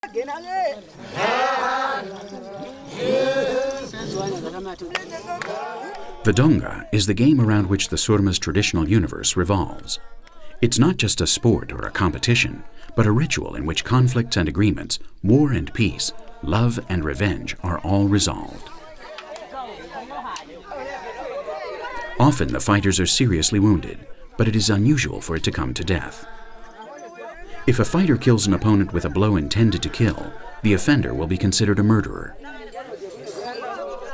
The donga is the game around which the Surma's traditional universe revolves. It's not just a sport or a competition, but a ritual in which conflicts and agreements, war and peace, love and revenge are all resolved. Often the fighters are seriously wounded, but it is unusual for it to come to death. If a fighter kills an opponent with a blow intended to kill, the offender will be considered a murderer.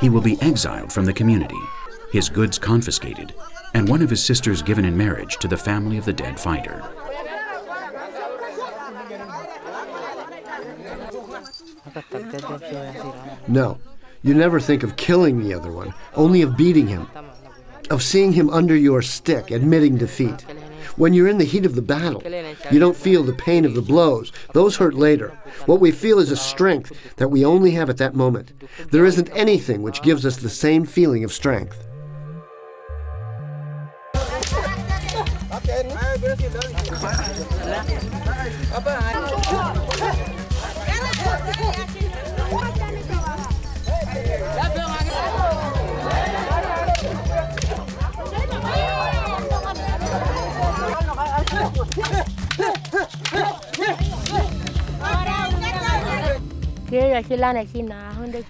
He will be exiled from the community, his goods confiscated, and one of his sisters given in marriage to the family of the dead fighter. No, you never think of killing the other one, only of beating him, of seeing him under your stick, admitting defeat. When you're in the heat of the battle, you don't feel the pain of the blows. Those hurt later. What we feel is a strength that we only have at that moment. There isn't anything which gives us the same feeling of strength.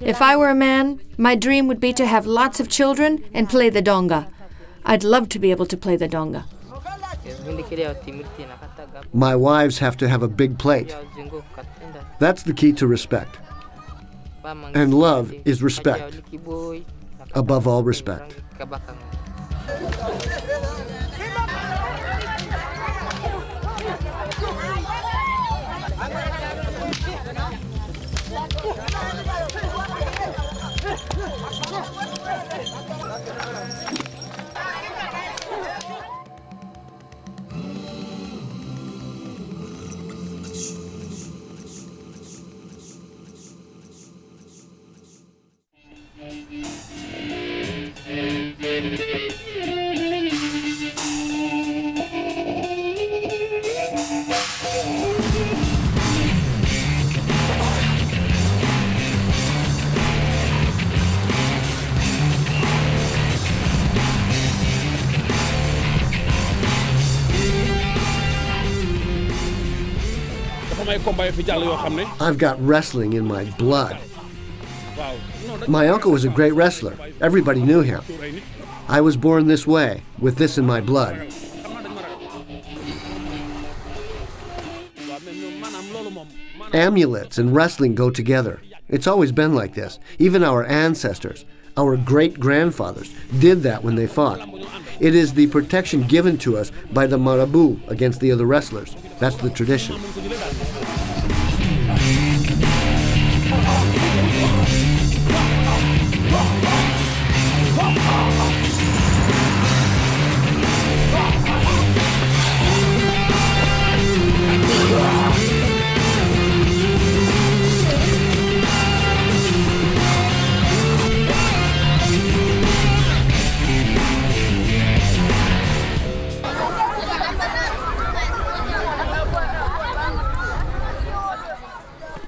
If I were a man, my dream would be to have lots of children and play the donga. I'd love to be able to play the donga. My wives have to have a big plate. That's the key to respect. And love is respect. Above all, respect. I've got wrestling in my blood. My uncle was a great wrestler. Everybody knew him. I was born this way, with this in my blood. Amulets and wrestling go together. It's always been like this. Even our ancestors, our great-grandfathers, did that when they fought. It is the protection given to us by the marabout against the other wrestlers. That's the tradition.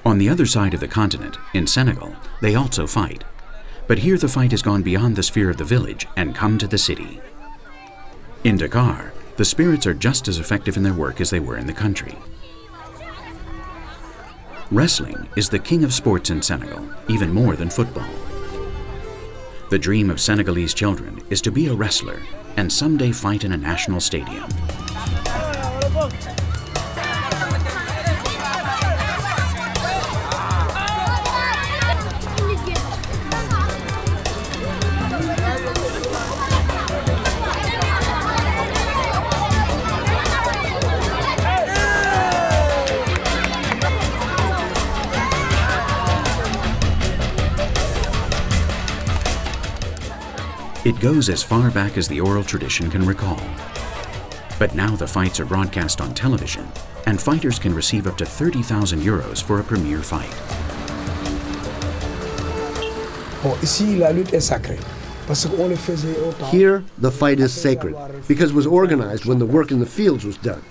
On the other side of the continent, in Senegal, they also fight. But here the fight has gone beyond the sphere of the village and come to the city. In Dakar, the spirits are just as effective in their work as they were in the country. Wrestling is the king of sports in Senegal, even more than football. The dream of Senegalese children is to be a wrestler and someday fight in a national stadium. It goes as far back as the oral tradition can recall. But now the fights are broadcast on television, and fighters can receive up to 30,000 euros for a premiere fight. Here, the fight is sacred, because it was organized when the work in the fields was done.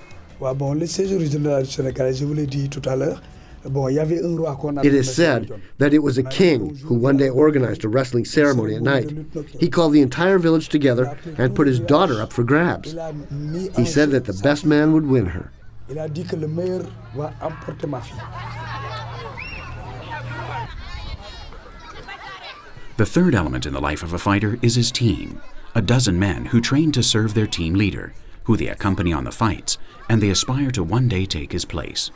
It is said that it was a king who one day organized a wrestling ceremony at night. He called the entire village together and put his daughter up for grabs. He said that the best man would win her. The third element in the life of a fighter is his team, a dozen men who train to serve their team leader, who they accompany on the fights, and they aspire to one day take his place.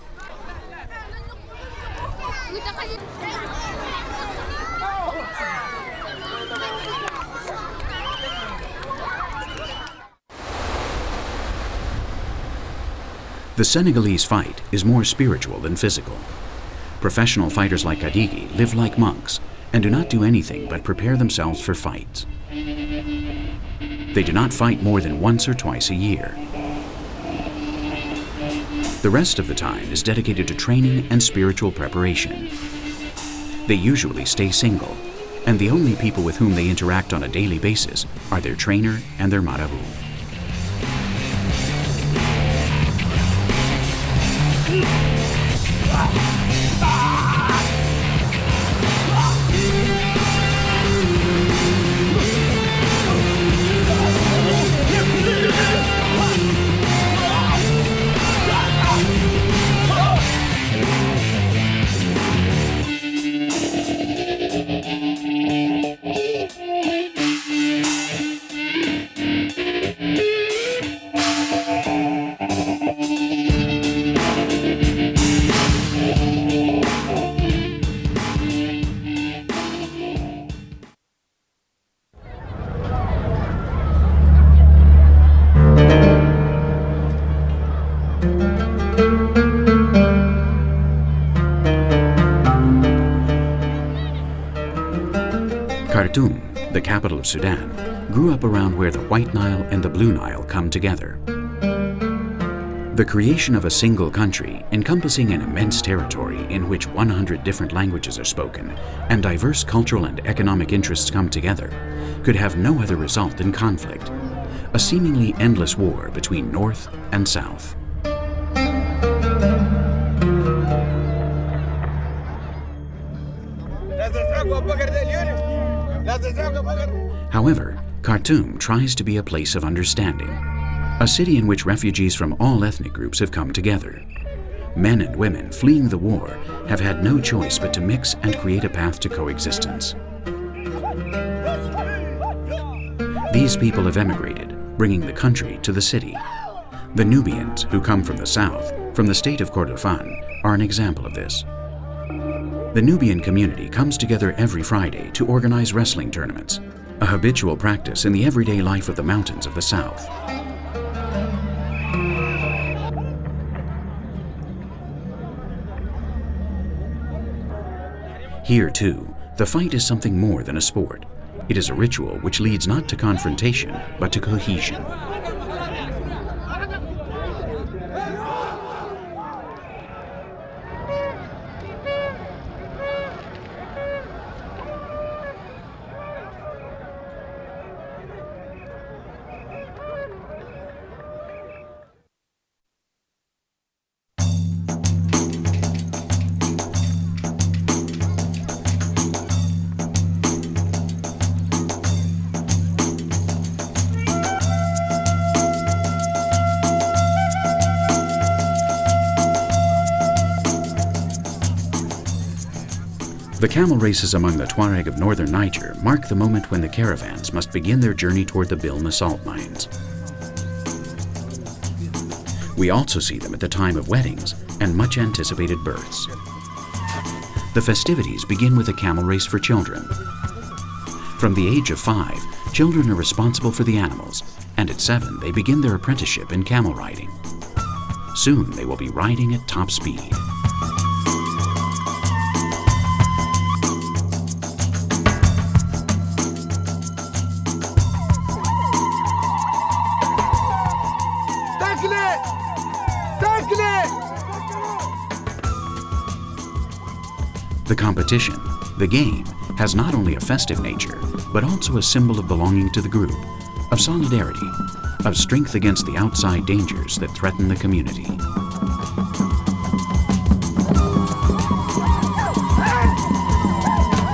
The Senegalese fight is more spiritual than physical. Professional fighters like Kadigi live like monks and do not do anything but prepare themselves for fights. They do not fight more than once or twice a year. The rest of the time is dedicated to training and spiritual preparation. They usually stay single, and the only people with whom they interact on a daily basis are their trainer and their marabout. Khartoum, the capital of Sudan, grew up around where the White Nile and the Blue Nile come together. The creation of a single country encompassing an immense territory in which 100 different languages are spoken and diverse cultural and economic interests come together could have no other result than conflict, a seemingly endless war between North and South. However, Khartoum tries to be a place of understanding, a city in which refugees from all ethnic groups have come together. Men and women fleeing the war have had no choice but to mix and create a path to coexistence. These people have emigrated, bringing the country to the city. The Nubians, who come from the south, from the state of Kordofan, are an example of this. The Nubian community comes together every Friday to organize wrestling tournaments, a habitual practice in the everyday life of the mountains of the south. Here, too, the fight is something more than a sport. It is a ritual which leads not to confrontation, but to cohesion. The camel races among the Tuareg of northern Niger mark the moment when the caravans must begin their journey toward the Bilma salt mines. We also see them at the time of weddings and much anticipated births. The festivities begin with a camel race for children. From the age of 5, children are responsible for the animals, and at 7 they begin their apprenticeship in camel riding. Soon they will be riding at top speed. The competition, the game, has not only a festive nature, but also a symbol of belonging to the group, of solidarity, of strength against the outside dangers that threaten the community.